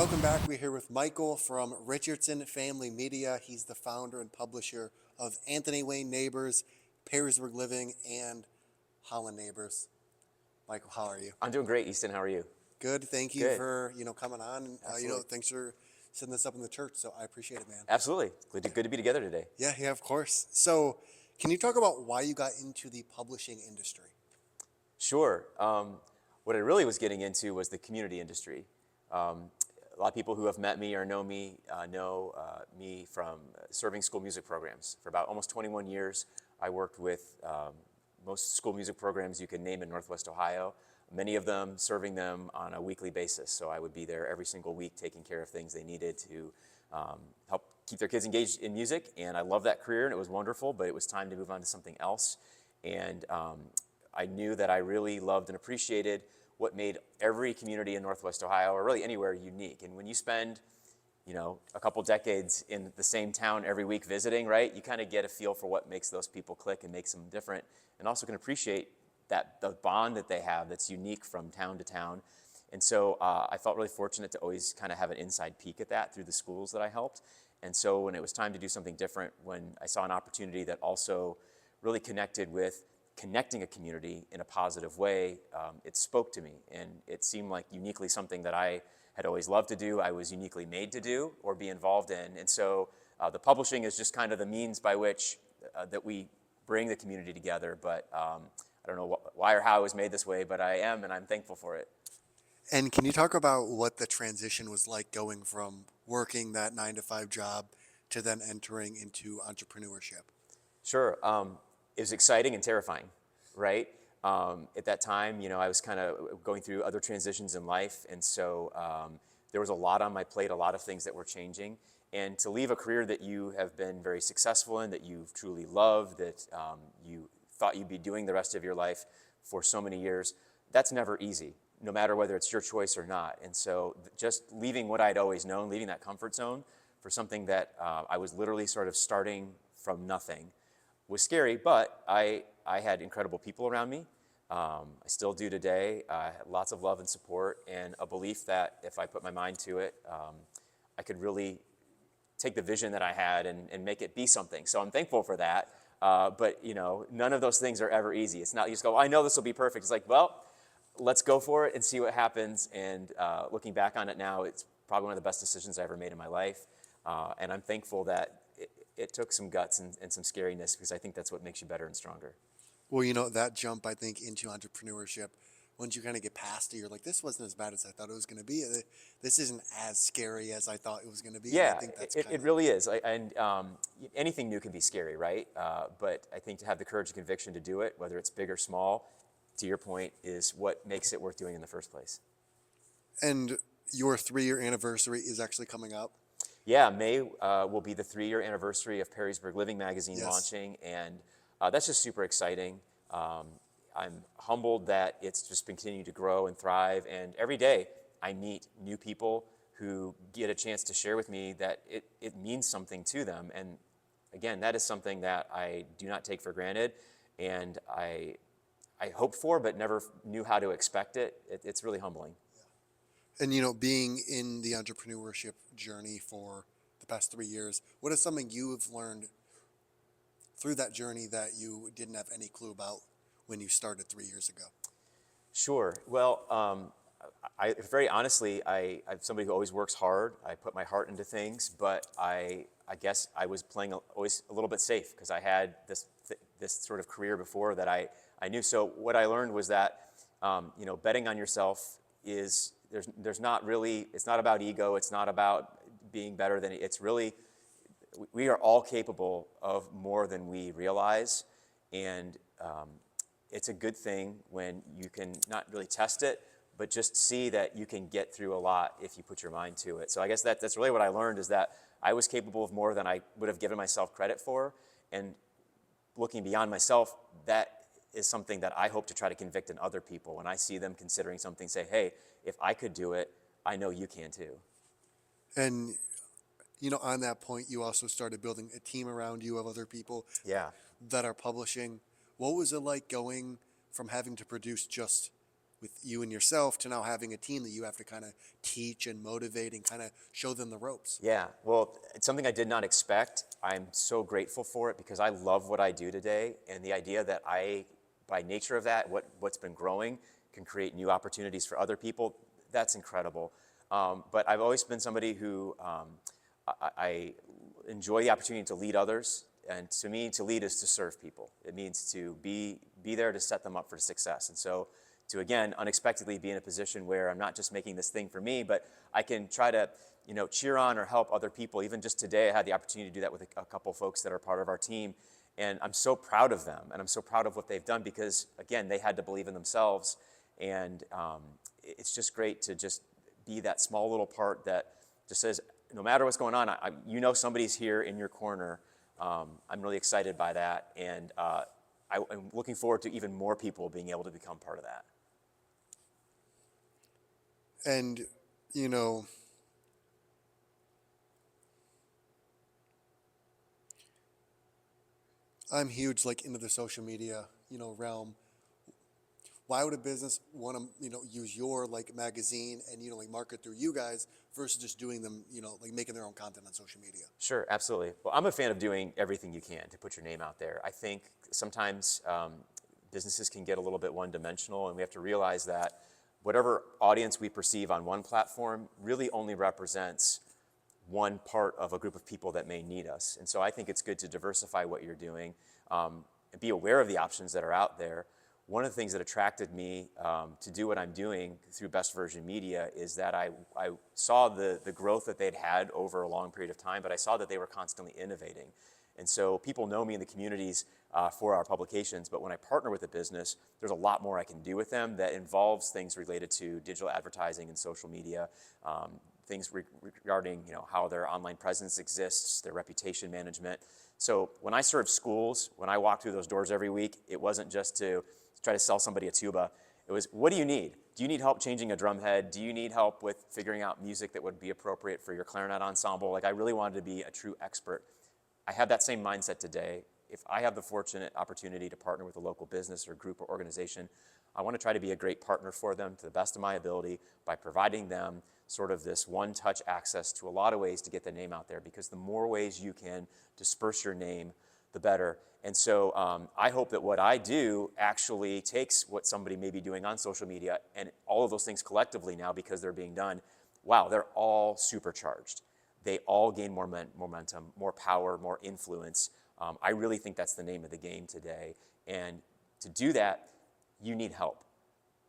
Welcome back. We're here with Michael from Richardson Family Media. He's the founder and publisher of Anthony Wayne Neighbors, Perrysburg Living, and Holland Neighbors. Michael, how are you? I'm doing great, Easton. How are you? Good. Thank you Good. for coming on. Absolutely. Thanks for setting this up in the church. So I appreciate it, man. Absolutely. Good to be together today. Yeah, of course. So, can you talk about why you got into the publishing industry? Sure. What I really was getting into was the community industry. A lot of people who have met me or know me from serving school music programs. For about almost 21 years, I worked with most school music programs you can name in Northwest Ohio, many of them serving them on a weekly basis. So I would be there every single week taking care of things they needed to help keep their kids engaged in music. And I loved that career, and it was wonderful, but it was time to move on to something else. And I knew that I really loved and appreciated what made every community in Northwest Ohio, or really anywhere, unique. And when you spend, a couple decades in the same town every week visiting, right, you kind of get a feel for what makes those people click and makes them different, and also can appreciate the bond that they have that's unique from town to town. And so I felt really fortunate to always kind of have an inside peek at that through the schools that I helped. And so when it was time to do something different, when I saw an opportunity that also really connected with connecting a community in a positive way, it spoke to me, and it seemed like uniquely something that I had always loved to do, I was uniquely made to do or be involved in. And so the publishing is just kind of the means by which that we bring the community together, but I don't know why or how it was made this way, but I am, and I'm thankful for it. And can you talk about what the transition was like going from working that 9-to-5 job to then entering into entrepreneurship? Sure. It was exciting and terrifying, right? At that time, I was kind of going through other transitions in life, and so there was a lot on my plate, a lot of things that were changing. And to leave a career that you have been very successful in, that you've truly loved, that you thought you'd be doing the rest of your life for so many years, that's never easy, no matter whether it's your choice or not. And so just leaving what I'd always known, leaving that comfort zone for something that I was literally sort of starting from nothing was scary, but I had incredible people around me. I still do today. Lots of love and support, and a belief that if I put my mind to it, I could really take the vision that I had and make it be something. So I'm thankful for that. But none of those things are ever easy. It's not you just go, I know this will be perfect. It's like, well, let's go for it and see what happens. And looking back on it now, it's probably one of the best decisions I ever made in my life. And I'm thankful that it took some guts and some scariness, because I think that's what makes you better and stronger. Well, that jump, I think, into entrepreneurship, once you kind of get past it, you're like, this wasn't as bad as I thought it was going to be. This isn't as scary as I thought it was going to be. Yeah, I think that's it really is. Anything new can be scary, right? But I think to have the courage and conviction to do it, whether it's big or small, to your point, is what makes it worth doing in the first place. And your 3-year anniversary is actually coming up. Yeah, May will be the 3-year anniversary of Perrysburg Living magazine Yes. launching, and that's just super exciting. I'm humbled that it's just been continuing to grow and thrive, and every day I meet new people who get a chance to share with me that it means something to them. And again, that is something that I do not take for granted, and I hoped for but never knew how to expect it. It's really humbling. And, being in the entrepreneurship journey for the past 3 years, what is something you've learned through that journey that you didn't have any clue about when you started 3 years ago? Sure. Well, very honestly, I'm somebody who always works hard. I put my heart into things, but I guess I was playing always a little bit safe, because I had this sort of career before that I knew. So what I learned was that betting on yourself is there's not really, it's not about ego. It's not about being better than, it's really, we are all capable of more than we realize. And it's a good thing when you can not really test it, but just see that you can get through a lot if you put your mind to it. So I guess that's really what I learned, is that I was capable of more than I would have given myself credit for. And looking beyond myself, that is something that I hope to try to convict in other people. When I see them considering something, say, hey, if I could do it, I know you can too. And, on that point, you also started building a team around you of other people that are publishing. What was it like going from having to produce just with you and yourself to now having a team that you have to kind of teach and motivate and kind of show them the ropes. Yeah, well, it's something I did not expect. I'm so grateful for it because I love what I do today, and the idea that I, by nature of that, what's been growing, can create new opportunities for other people, that's incredible. But I've always been somebody who I enjoy the opportunity to lead others, and to me, to lead is to serve people. It means to be there to set them up for success, and so to, again, unexpectedly be in a position where I'm not just making this thing for me, but I can try to, cheer on or help other people. Even just today, I had the opportunity to do that with a couple folks that are part of our team, and I'm so proud of them, and I'm so proud of what they've done because, again, they had to believe in themselves, and it's just great to just be that small little part that just says, no matter what's going on, somebody's here in your corner. I'm really excited by that, and I'm looking forward to even more people being able to become part of that. And, I'm huge like into the social media, realm. Why would a business want to, use your like magazine and, like market through you guys versus just doing them, like making their own content on social media? Sure, absolutely. Well, I'm a fan of doing everything you can to put your name out there. I think sometimes businesses can get a little bit one-dimensional, and we have to realize that whatever audience we perceive on one platform really only represents one part of a group of people that may need us. And so I think it's good to diversify what you're doing and be aware of the options that are out there. One of the things that attracted me to do what I'm doing through Best Version Media is that I saw the growth that they'd had over a long period of time, but I saw that they were constantly innovating. And so people know me in the communities for our publications, but when I partner with a business, there's a lot more I can do with them that involves things related to digital advertising and social media, things regarding how their online presence exists, their reputation management. So when I served schools, when I walked through those doors every week, it wasn't just to try to sell somebody a tuba. It was, what do you need? Do you need help changing a drum head? Do you need help with figuring out music that would be appropriate for your clarinet ensemble? Like, I really wanted to be a true expert. I have that same mindset today. If I have the fortunate opportunity to partner with a local business or group or organization, I want to try to be a great partner for them to the best of my ability by providing them sort of this one-touch access to a lot of ways to get the name out there, because the more ways you can disperse your name, the better. And so I hope that what I do actually takes what somebody may be doing on social media, and all of those things collectively now, because they're being done, wow, they're all supercharged. They all gain more momentum, more power, more influence. I really think that's the name of the game today. And to do that, you need help.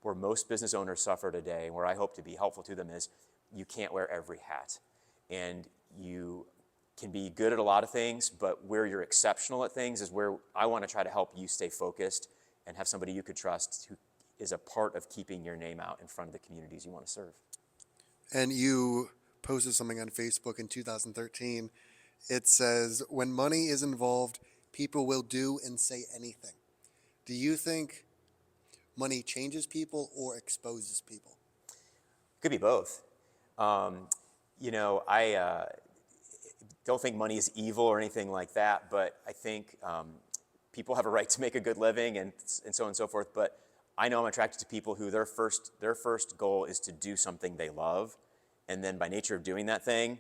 Where most business owners suffer today, and where I hope to be helpful to them, is you can't wear every hat. And you can be good at a lot of things, but where you're exceptional at things is where I want to try to help you stay focused and have somebody you could trust who is a part of keeping your name out in front of the communities you want to serve. And you posted something on Facebook in 2013. It says, when money is involved, people will do and say anything. Do you think money changes people or exposes people? Could be both. I don't think money is evil or anything like that, but I think people have a right to make a good living and so on and so forth. But I know I'm attracted to people who their first goal is to do something they love, and then by nature of doing that thing,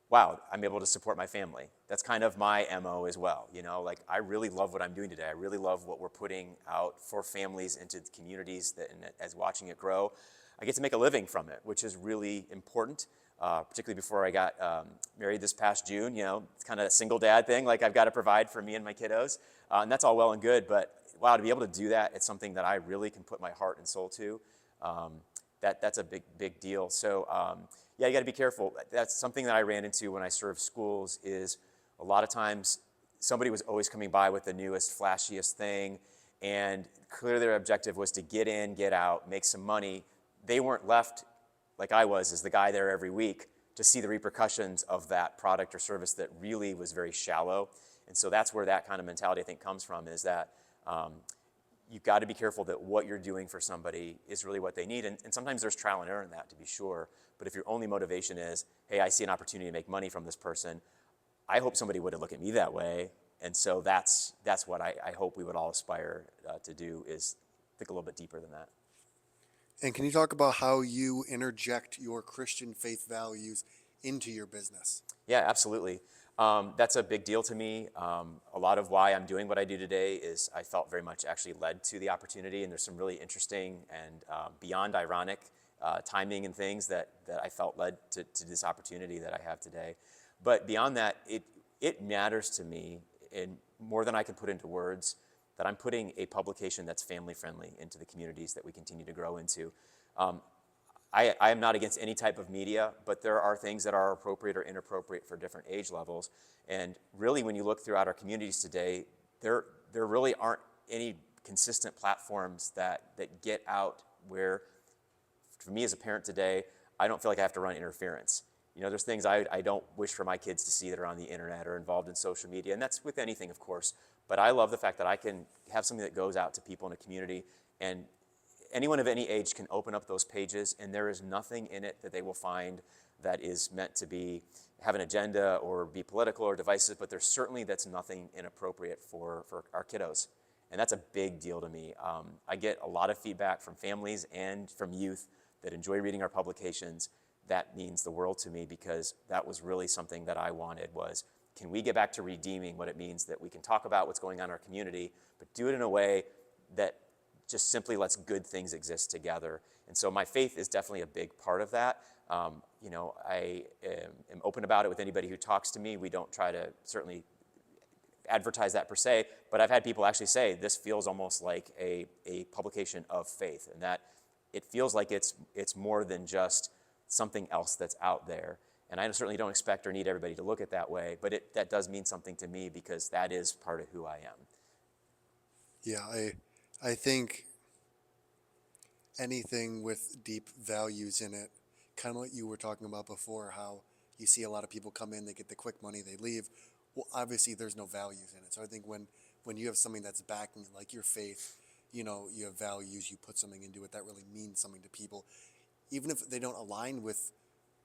wow, I'm able to support my family. That's kind of my MO as well. Like, I really love what I'm doing today. I really love what we're putting out for families into the communities and as watching it grow. I get to make a living from it, which is really important, particularly before I got married this past June. It's kind of a single dad thing. Like, I've got to provide for me and my kiddos, and that's all well and good, but wow, to be able to do that, it's something that I really can put my heart and soul to. That's a big deal. So yeah, you got to be careful. That's something that I ran into when I served schools. Is a lot of times somebody was always coming by with the newest, flashiest thing, and clearly their objective was to get in, get out, make some money. They weren't left, like I was, as the guy there every week, to see the repercussions of that product or service that really was very shallow. And so that's where that kind of mentality, I think, comes from, is that you've got to be careful that what you're doing for somebody is really what they need. And sometimes there's trial and error in that, to be sure. But if your only motivation is, hey, I see an opportunity to make money from this person, I hope somebody would look at me that way. And so that's what I hope we would all aspire to do, is think a little bit deeper than that. And can you talk about how you interject your Christian faith values into your business? Yeah, absolutely. That's a big deal to me. A lot of why I'm doing what I do today is I felt very much actually led to the opportunity, and there's some really interesting and beyond ironic timing and things that I felt led to this opportunity that I have today. But beyond that, it matters to me, in more than I can put into words, that I'm putting a publication that's family friendly into the communities that we continue to grow into. I am not against any type of media, but there are things that are appropriate or inappropriate for different age levels. And really, when you look throughout our communities today, there really aren't any consistent platforms that get out where, for me as a parent today, I don't feel like I have to run interference. You know, there's things I don't wish for my kids to see that are on the internet or involved in social media, and that's with anything, of course. But I love the fact that I can have something that goes out to people in a community, and anyone of any age can open up those pages, and there is nothing in it that they will find that is meant to have an agenda or be political or divisive, but there's certainly that's nothing inappropriate for our kiddos. And that's a big deal to me. I get a lot of feedback from families and from youth that enjoy reading our publications. That means the world to me, because that was really something that I wanted was, can we get back to redeeming what it means that we can talk about what's going on in our community, but do it in a way that just simply lets good things exist together. And so my faith is definitely a big part of that. I am open about it with anybody who talks to me. We don't try to certainly advertise that per se, but I've had people actually say this feels almost like a publication of faith, and that it feels like it's more than just something else that's out there. And I certainly don't expect or need everybody to look at that way, but that does mean something to me, because that is part of who I am. Yeah, I think anything with deep values in it, kind of what you were talking about before, how you see a lot of people come in, they get the quick money, they leave. Well, obviously there's no values in it. So I think when you have something that's backing, like your faith, you have values, you put something into it that really means something to people, even if they don't align with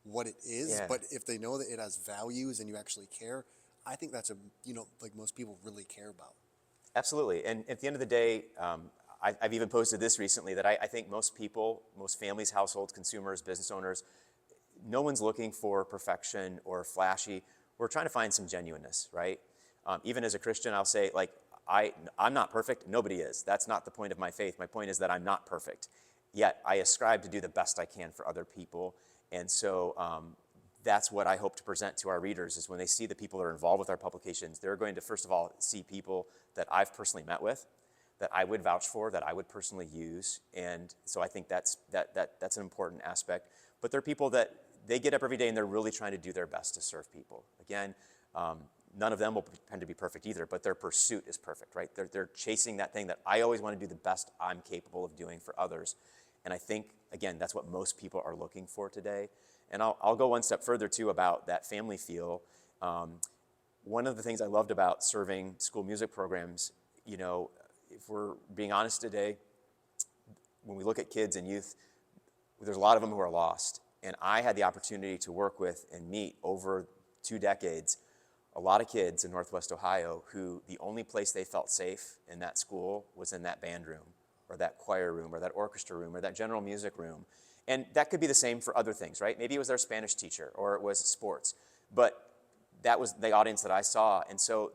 what it is, Yeah. but if they know that it has values and you actually care, I think that's like most people really care about. Absolutely. And at the end of the day, I've even posted this recently, that I think most people, most families, households, consumers, business owners, no one's looking for perfection or flashy. We're trying to find some genuineness, right? Even as a Christian, I'll say, like, I'm not perfect. Nobody is. That's not the point of my faith. My point is that I'm not perfect. Yet I ascribe to do the best I can for other people. And so that's what I hope to present to our readers, is when they see the people that are involved with our publications, they're going to, first of all, see people that I've personally met with, that I would vouch for, that I would personally use. And so I think that's an important aspect. But they're people that they get up every day and they're really trying to do their best to serve people. Again, none of them will pretend to be perfect either, but their pursuit is perfect, right? They're chasing that thing that I always want to do the best I'm capable of doing for others. And I think, again, that's what most people are looking for today. And I'll go one step further, too, about that family feel. One of the things I loved about serving school music programs, if we're being honest today, when we look at kids and youth, there's a lot of them who are lost. And I had the opportunity to work with and meet over 2 decades a lot of kids in Northwest Ohio who the only place they felt safe in that school was in that band room, or that choir room, or that orchestra room, or that general music room. And that could be the same for other things, right? Maybe it was their Spanish teacher, or it was sports. But that was the audience that I saw. And so,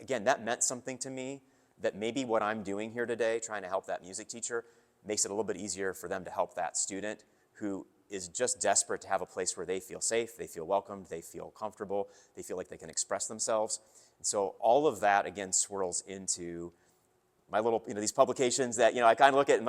again, that meant something to me, that maybe what I'm doing here today, trying to help that music teacher, makes it a little bit easier for them to help that student who is just desperate to have a place where they feel safe, they feel welcomed, they feel comfortable, they feel like they can express themselves. And so all of that, again, swirls into my little, these publications that, I kind of look at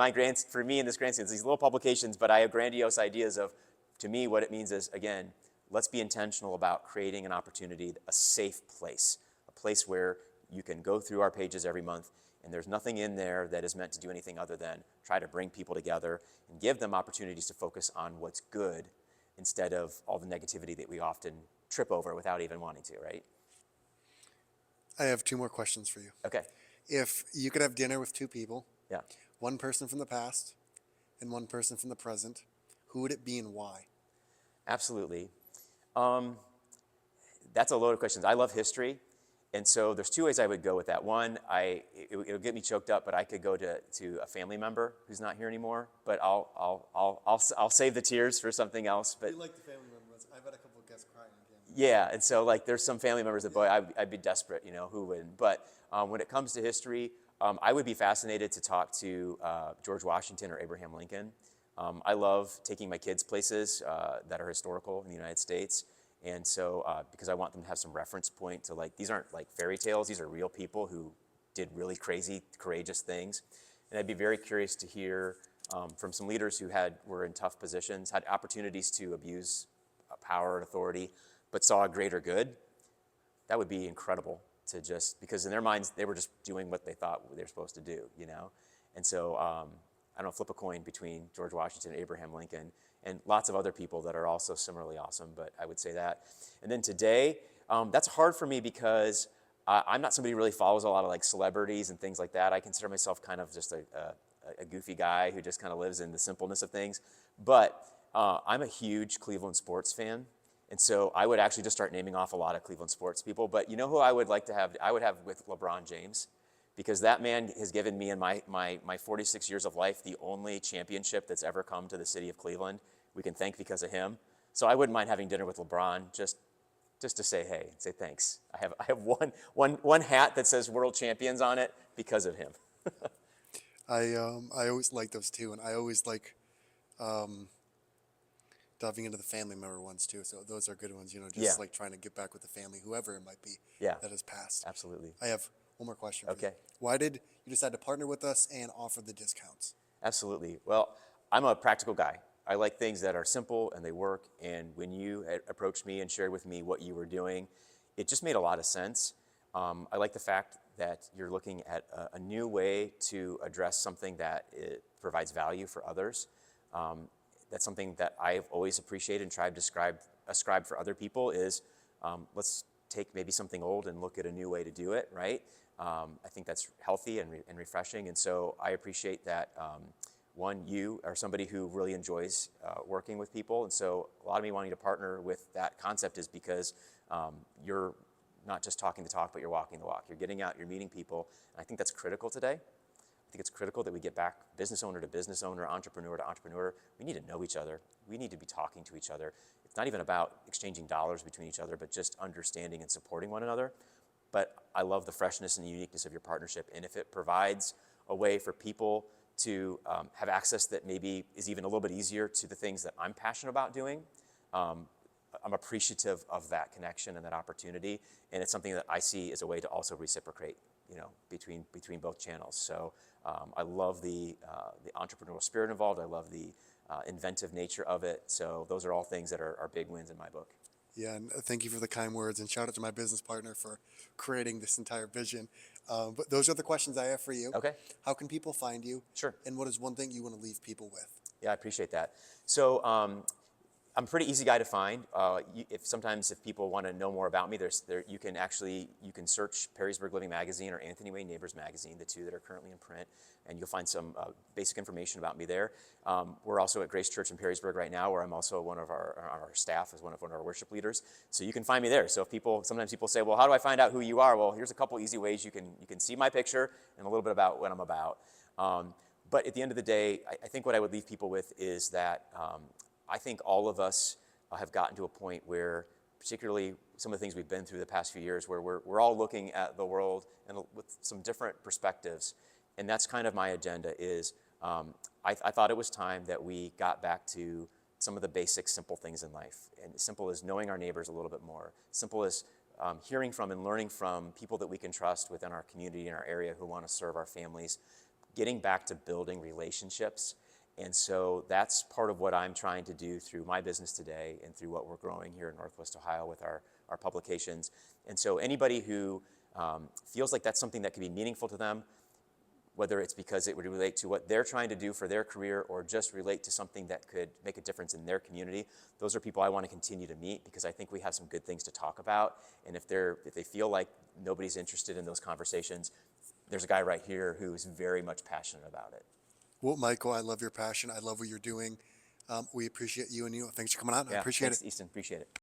for me in this grand scheme, these little publications, but I have grandiose ideas of, to me, what it means is, again, let's be intentional about creating an opportunity, a safe place, a place where you can go through our pages every month, and there's nothing in there that is meant to do anything other than try to bring people together and give them opportunities to focus on what's good instead of all the negativity that we often trip over without even wanting to, right? I have 2 more questions for you. Okay. If you could have dinner with 2 people, Yeah. one person from the past and one person from the present, who would it be and why? Absolutely. That's a load of questions. I love history, And so there's two ways I would go with that. One, it'll get me choked up, but I could go to a family member who's not here anymore. But I'll save the tears for something else. But You like the family members. I've had a couple of guests crying again. yeah, and so like there's some family members that, boy, I'd be desperate, who wouldn't. But when it comes to history, I would be fascinated to talk to George Washington or Abraham Lincoln. I love taking my kids places that are historical in the United States. And so, because I want them to have some reference point to, like, these aren't like fairy tales, these are real people who did really crazy, courageous things. And I'd be very curious to hear from some leaders who were in tough positions, had opportunities to abuse power and authority, but saw a greater good. That would be incredible to because in their minds, they were just doing what they thought they were supposed to do, And so, I don't flip a coin between George Washington and Abraham Lincoln, and lots of other people that are also similarly awesome, but I would say that. And then today, that's hard for me because I'm not somebody who really follows a lot of like celebrities and things like that. I consider myself kind of just a goofy guy who just kind of lives in the simpleness of things. But I'm a huge Cleveland sports fan. And so I would actually just start naming off a lot of Cleveland sports people. But you know who I would like to have? I would have with LeBron James, because that man has given me in my 46 years of life the only championship that's ever come to the city of Cleveland. We can thank because of him. So I wouldn't mind having dinner with LeBron just to say hey, say thanks. I have one hat that says World Champions on it because of him. I always like those too, and I always like diving into the family member ones too. So those are good ones, just like trying to get back with the family, whoever it might be that has passed. Absolutely. I have one more question for you. Okay. Why did you decide to partner with us and offer the discounts? Absolutely. Well, I'm a practical guy. I like things that are simple and they work. And when you approached me and shared with me what you were doing, it just made a lot of sense. I like the fact that you're looking at a new way to address something that it provides value for others. That's something that I've always appreciated and tried to ascribe for other people is let's take maybe something old and look at a new way to do it, right? I think that's healthy and refreshing. And so I appreciate that. One, you are somebody who really enjoys working with people. And so a lot of me wanting to partner with that concept is because you're not just talking the talk, but you're walking the walk. You're getting out, you're meeting people. And I think that's critical today. I think it's critical that we get back business owner to business owner, entrepreneur to entrepreneur. We need to know each other. We need to be talking to each other. It's not even about exchanging dollars between each other, but just understanding and supporting one another. But I love the freshness and the uniqueness of your partnership. And if it provides a way for people to have access that maybe is even a little bit easier to the things that I'm passionate about doing, I'm appreciative of that connection and that opportunity. And it's something that I see as a way to also reciprocate, between both channels. So I love the entrepreneurial spirit involved. I love the inventive nature of it. So those are all things that are big wins in my book. Yeah, and thank you for the kind words, and shout out to my business partner for creating this entire vision. But those are the questions I have for you. Okay. How can people find you? Sure. And what is one thing you want to leave people with? Yeah, I appreciate that. So I'm a pretty easy guy to find. If people want to know more about me, you can search Perrysburg Living Magazine or Anthony Wayne Neighbors Magazine, the two that are currently in print, and you'll find some basic information about me there. We're also at Grace Church in Perrysburg right now, where I'm also one of our staff as one of our worship leaders. So you can find me there. So sometimes people say, well, how do I find out who you are? Well, here's a couple easy ways you can see my picture and a little bit about what I'm about. But at the end of the day, I think what I would leave people with is that I think all of us have gotten to a point where, particularly some of the things we've been through the past few years, where we're all looking at the world and with some different perspectives. And that's kind of my agenda is I thought it was time that we got back to some of the basic simple things in life. And simple as knowing our neighbors a little bit more. Simple as hearing from and learning from people that we can trust within our community and our area who want to serve our families. Getting back to building relationships. And so that's part of what I'm trying to do through my business today and through what we're growing here in Northwest Ohio with our publications. And so anybody who feels like that's something that could be meaningful to them, whether it's because it would relate to what they're trying to do for their career or just relate to something that could make a difference in their community, those are people I want to continue to meet because I think we have some good things to talk about. And if they feel like nobody's interested in those conversations, there's a guy right here who's very much passionate about it. Well, Michael, I love your passion. I love what you're doing. We appreciate you, and thanks for coming out. Yeah, I appreciate it. Thanks, Easton. Appreciate it.